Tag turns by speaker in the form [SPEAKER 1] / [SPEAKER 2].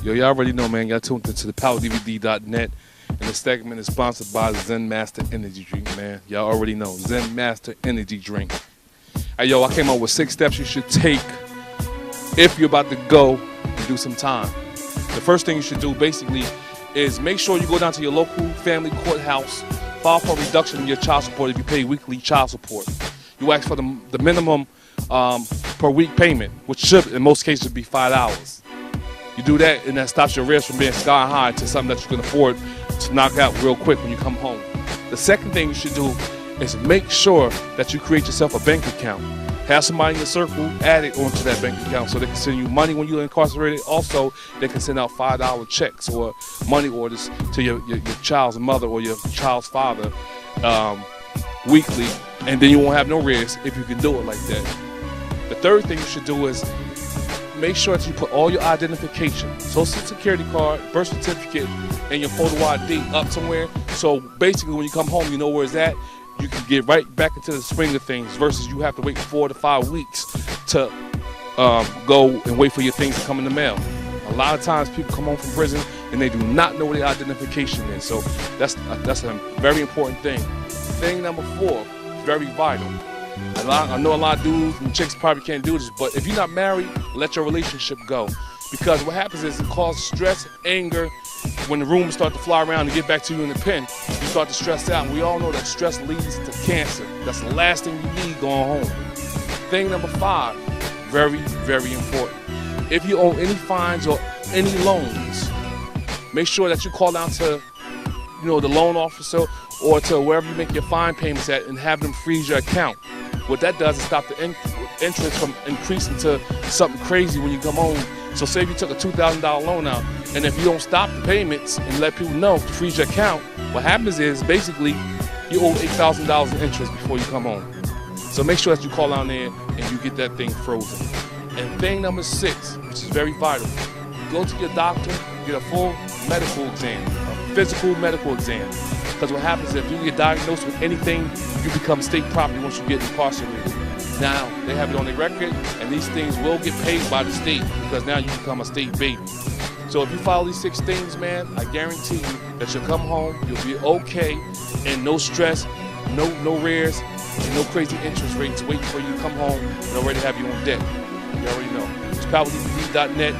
[SPEAKER 1] Yo, y'all already know, man. Y'all tuned into the PowerDVD.net. And this segment is sponsored by Zen Master Energy Drink, man. Y'all already know. Zen Master Energy Drink. Hey, yo, I came up with 6 steps you should take if you're about to go and do some time. The first thing you should do, basically, is make sure you go down to your local family courthouse, file for a reduction in your child support if you pay weekly child support. You ask for the minimum per week payment, which should, in most cases, be $5. You do that, and that stops your arrears from being sky high to something that you can afford to knock out real quick when you come home. The second thing you should do is make sure that you create yourself a bank account. Have somebody in your circle add it onto that bank account so they can send you money when you're incarcerated. Also, they can send out $5 checks or money orders to your child's mother or your child's father weekly, and then you won't have no arrears if you can do it like that. The third thing you should do is make sure that you put all your identification, social security card, birth certificate, and your photo ID up somewhere. So basically when you come home, you know where it's at. You can get right back into the swing of things versus you have to wait 4 to 5 weeks to go and wait for your things to come in the mail. A lot of times people come home from prison and they do not know what their identification is. So that's a very important thing. Thing number 4, very vital. I know a lot of dudes and chicks probably can't do this, but if you're not married, let your relationship go. Because what happens is it causes stress, anger. When the rumors start to fly around and get back to you in the pen, you start to stress out. We all know that stress leads to cancer. That's the last thing you need going home. Thing number 5, very, very important. If you owe any fines or any loans, make sure that you call down to, the loan officer or to wherever you make your fine payments at and have them freeze your account. What that does is stop the interest from increasing to something crazy when you come home. So say if you took a $2,000 loan out, and if you don't stop the payments and let people know to freeze your account, what happens is basically you owe $8,000 in interest before you come home. So make sure that you call down there and you get that thing frozen. And thing number 6, which is very vital, you go to your doctor, get a full medical exam, a physical medical exam. Because what happens is if you get diagnosed with anything, you become state property once you get incarcerated. Now, they have it on their record, and these things will get paid by the state because now you become a state baby. So if you follow these 6 things, man, I guarantee you that you'll come home, you'll be okay, and no stress, no arrears, and no crazy interest rates waiting for you to come home and already have you on debt. You already know. It's PowerDVD.net.